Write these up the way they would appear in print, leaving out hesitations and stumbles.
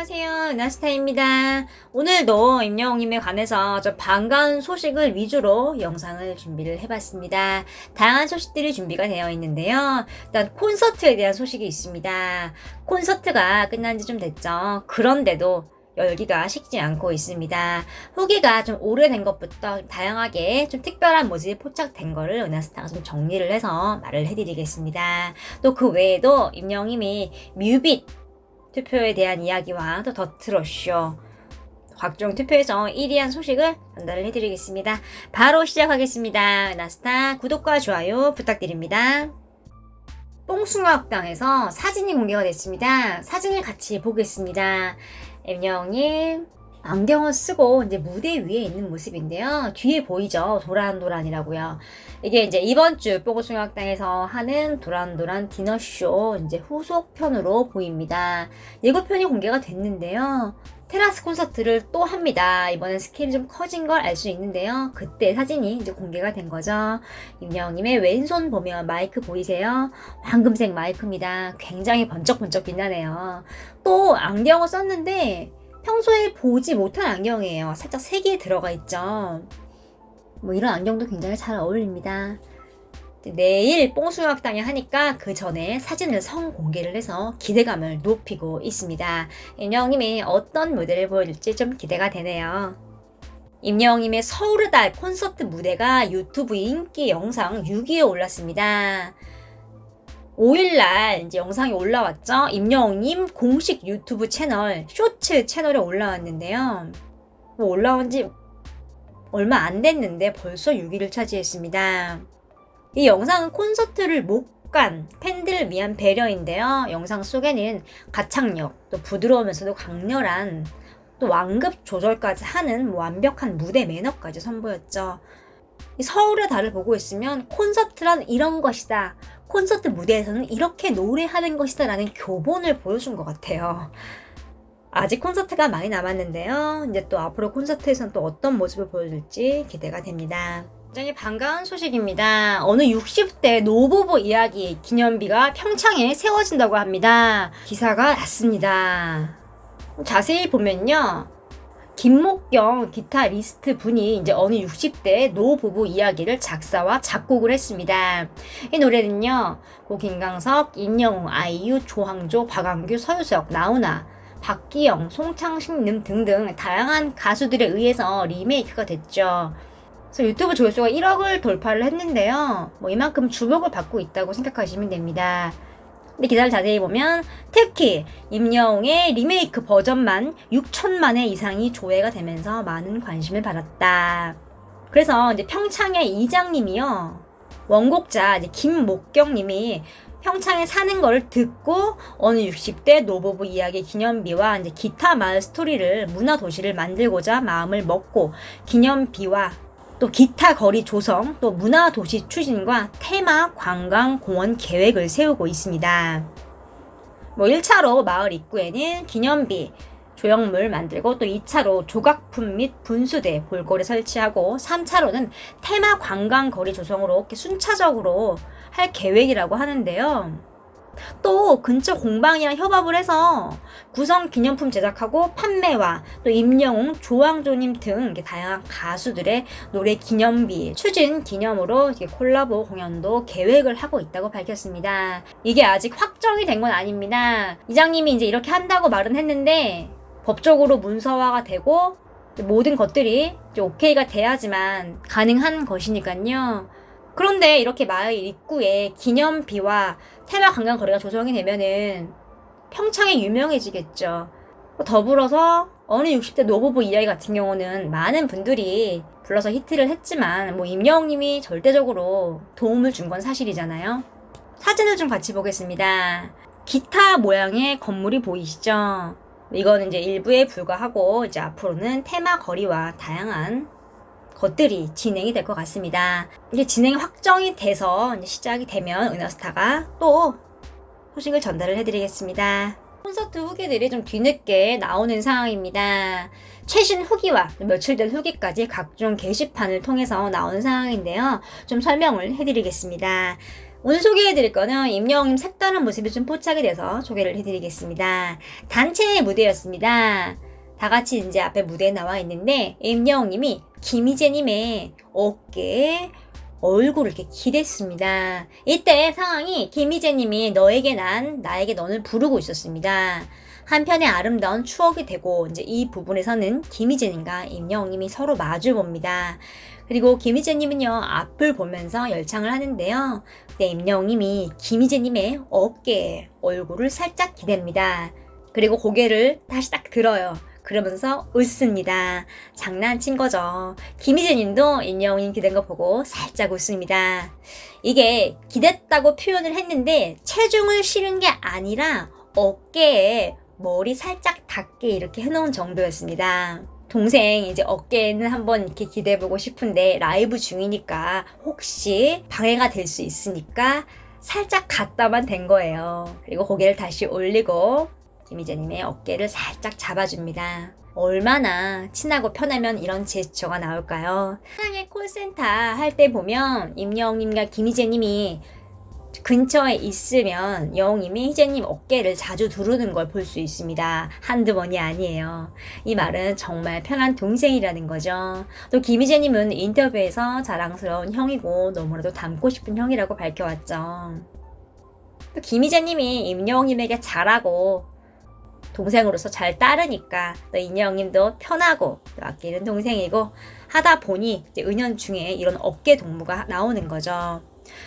안녕하세요. 나스타입니다. 오늘도 임영웅님에 관해서 좀 반가운 소식을 위주로 영상을 준비를 해봤습니다. 다양한 소식들이 준비가 되어 있는데요. 일단 콘서트에 대한 소식이 있습니다. 콘서트가 끝난 지 좀 됐죠. 그런데도 열기가 식지 않고 있습니다. 후기가 좀 오래된 것부터 다양하게 좀 특별한 모습이 포착된 거를 은하스타가 좀 정리를 해서 말을 해드리겠습니다. 또 그 외에도 임영웅님이 뮤빗 투표에 대한 이야기와 또 더트로쇼 각종 투표에서 1위한 소식을 전달을 해드리겠습니다. 바로 시작하겠습니다. 은하스타 구독과 좋아요 부탁드립니다. 뽕숭아학당에서 사진이 공개가 됐습니다. 사진을 같이 보겠습니다. 임영웅님 안경을 쓰고 이제 무대 위에 있는 모습인데요. 뒤에 보이죠? 도란도란이라고요. 이게 이제 이번 주 뽕숭아학당에서 하는 도란도란 디너쇼 이제 후속편으로 보입니다. 예고편이 공개가 됐는데요. 테라스 콘서트를 또 합니다. 이번엔 스케일이 좀 커진 걸 알 수 있는데요. 그때 사진이 이제 공개가 된 거죠. 임영웅님의 왼손 보면 마이크 보이세요? 황금색 마이크입니다. 굉장히 번쩍번쩍 빛나네요. 또 안경을 썼는데 평소에 보지 못한 안경이에요. 살짝 색이 들어가 있죠. 뭐 이런 안경도 굉장히 잘 어울립니다. 내일 뽕숭아학당에 하니까 그 전에 사진을 성공개를 해서 기대감을 높이고 있습니다. 임영웅님이 어떤 무대를 보여줄지 좀 기대가 되네요. 임영웅님의 서울의 달 콘서트 무대가 유튜브 인기 영상 6위에 올랐습니다. 5일날 이제 영상이 올라왔죠. 임영웅님 공식 유튜브 채널 쇼츠 채널에 올라왔는데요. 뭐 올라온 지 얼마 안 됐는데 벌써 6위를 차지했습니다. 이 영상은 콘서트를 못 간 팬들을 위한 배려인데요. 영상 속에는 가창력, 또 부드러우면서도 강렬한 또 완급 조절까지 하는 완벽한 무대 매너까지 선보였죠. 이 서울의 달을 보고 있으면 콘서트란 이런 것이다. 콘서트 무대에서는 이렇게 노래하는 것이다 라는 교본을 보여준 것 같아요. 아직 콘서트가 많이 남았는데요. 이제 또 앞으로 콘서트에서는 또 어떤 모습을 보여줄지 기대가 됩니다. 굉장히 반가운 소식입니다. 어느 60대 노부부 이야기 기념비가 평창에 세워진다고 합니다. 기사가 났습니다. 자세히 보면요. 김목경 기타리스트 분이 이제 어느 60대 노부부 이야기를 작사와 작곡을 했습니다. 이 노래는요. 고 김광석, 임영웅, 아이유, 조항조, 박완규, 서유석, 나훈아, 박기영, 송창식 등등 다양한 가수들에 의해서 리메이크가 됐죠. 그래서 유튜브 조회수가 1억을 돌파를 했는데요. 뭐 이만큼 주목을 받고 있다고 생각하시면 됩니다. 근데 기사를 자세히 보면 특히 임영웅의 리메이크 버전만 6천만 회 이상이 조회가 되면서 많은 관심을 받았다. 그래서 이제 평창의 이장님이요. 원곡자 이제 김목경님이 평창에 사는 걸 듣고 어느 60대 노부부 이야기 기념비와 이제 기타 마을 스토리를 문화 도시를 만들고자 마음을 먹고 기념비와 또 기타 거리 조성, 또 문화 도시 추진과 테마 관광 공원 계획을 세우고 있습니다. 뭐 1차로 마을 입구에는 기념비, 조형물 만들고 또 2차로 조각품 및 분수대, 볼거리 설치하고 3차로는 테마 관광 거리 조성으로 이렇게 순차적으로 할 계획이라고 하는데요. 또 근처 공방이랑 협업을 해서 구성 기념품 제작하고 판매와 또 임영웅, 조항조님 등 다양한 가수들의 노래 기념비 추진 기념으로 콜라보 공연도 계획을 하고 있다고 밝혔습니다. 이게 아직 확정이 된 건 아닙니다. 이장님이 이제 이렇게 한다고 말은 했는데 법적으로 문서화가 되고 모든 것들이 이제 오케이가 돼야지만 가능한 것이니까요. 그런데 이렇게 마을 입구에 기념비와 테마 관광 거리가 조성이 되면은 평창이 유명해지겠죠. 더불어서 어느 60대 노부부 이야기 같은 경우는 많은 분들이 불러서 히트를 했지만 뭐 임영웅님이 절대적으로 도움을 준 건 사실이잖아요. 사진을 좀 같이 보겠습니다. 기타 모양의 건물이 보이시죠? 이거는 이제 일부에 불과하고 이제 앞으로는 테마 거리와 다양한 것들이 진행이 될 것 같습니다. 이제 진행이 확정이 돼서 이제 시작이 되면 은하스타가 또 소식을 전달을 해드리겠습니다. 콘서트 후기들이 좀 뒤늦게 나오는 상황입니다. 최신 후기와 며칠 된 후기까지 각종 게시판을 통해서 나오는 상황인데요. 좀 설명을 해드리겠습니다. 오늘 소개해드릴 거는 임영웅님 색다른 모습이 좀 포착이 돼서 소개를 해드리겠습니다. 단체의 무대였습니다. 다 같이 이제 앞에 무대에 나와 있는데 임영웅님이 김희재님의 어깨에 얼굴을 이렇게 기댔습니다. 이때 상황이 김희재님이 너에게 난 나에게 넌을 부르고 있었습니다. 한편의 아름다운 추억이 되고 이제 이 부분에서는 김희재님과 임영웅님이 서로 마주 봅니다. 그리고 김희재님은요 앞을 보면서 열창을 하는데요. 그때 임영웅님이 김희재님의 어깨에 얼굴을 살짝 기댑니다. 그리고 고개를 다시 딱 들어요. 그러면서 웃습니다. 장난친 거죠. 김희재님도 임영웅님 기댄 거 보고 살짝 웃습니다. 이게 기댔다고 표현을 했는데 체중을 실은 게 아니라 어깨에 머리 살짝 닿게 이렇게 해놓은 정도였습니다. 동생 이제 어깨에는 한번 이렇게 기대보고 싶은데 라이브 중이니까 혹시 방해가 될 수 있으니까 살짝 갖다만 댄 거예요. 그리고 고개를 다시 올리고 김희재님의 어깨를 살짝 잡아줍니다. 얼마나 친하고 편하면 이런 제스처가 나올까요? 사랑의 콜센터 할 때 보면 임영웅님과 김희재님이 근처에 있으면 영웅님이 희재님 어깨를 자주 두르는 걸 볼 수 있습니다. 한두 번이 아니에요. 이 말은 정말 편한 동생이라는 거죠. 또 김희재님은 인터뷰에서 자랑스러운 형이고 너무나도 닮고 싶은 형이라고 밝혀왔죠. 또 김희재님이 임영웅님에게 잘하고 동생으로서 잘 따르니까 또 임영웅님도 편하고 또 아끼는 동생이고 하다 보니 이제 은연중에 이런 어깨 동무가 나오는 거죠.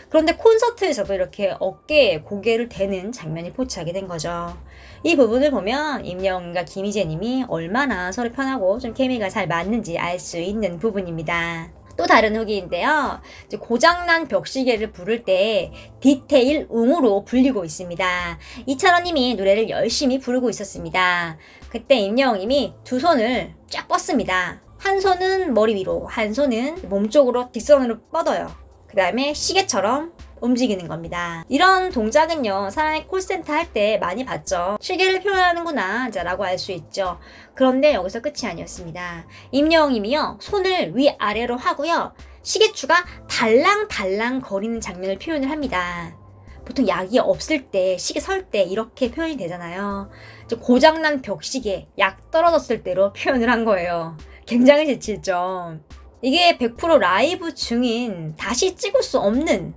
그런데 콘서트에서도 이렇게 어깨에 고개를 대는 장면이 포착이 된 거죠. 이 부분을 보면 임영웅과 김희재님이 얼마나 서로 편하고 좀 케미가 잘 맞는지 알 수 있는 부분입니다. 또 다른 후기인데요. 고장난 벽시계를 부를 때 디테일 웅으로 불리고 있습니다. 이찬원님이 노래를 열심히 부르고 있었습니다. 그때 임영웅님이 두 손을 쫙 뻗습니다. 한 손은 머리 위로, 한 손은 몸쪽으로 뒷선으로 뻗어요. 그 다음에 시계처럼 움직이는 겁니다. 이런 동작은요, 사랑의 콜센터 할 때 많이 봤죠. 시계를 표현하는구나 라고 알 수 있죠. 그런데 여기서 끝이 아니었습니다. 임영웅님이요, 손을 위아래로 하고요, 시계추가 달랑달랑 거리는 장면을 표현을 합니다. 보통 약이 없을 때, 시계 설 때 이렇게 표현이 되잖아요. 고장난 벽시계, 약 떨어졌을 때로 표현을 한 거예요. 굉장히 재치있죠. 이게 100% 라이브 중인 다시 찍을 수 없는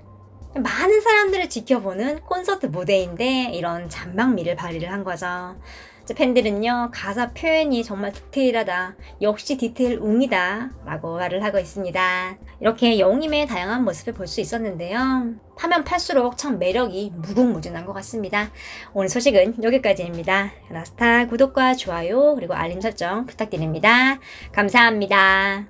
많은 사람들을 지켜보는 콘서트 무대인데 이런 잔망미를 발휘를 한 거죠. 팬들은요, 가사 표현이 정말 디테일하다, 역시 디테일 웅이다 라고 말을 하고 있습니다. 이렇게 영웅님의 다양한 모습을 볼 수 있었는데요, 파면 팔수록 참 매력이 무궁무진한 것 같습니다. 오늘 소식은 여기까지입니다. 라스타 구독과 좋아요 그리고 알림 설정 부탁드립니다. 감사합니다.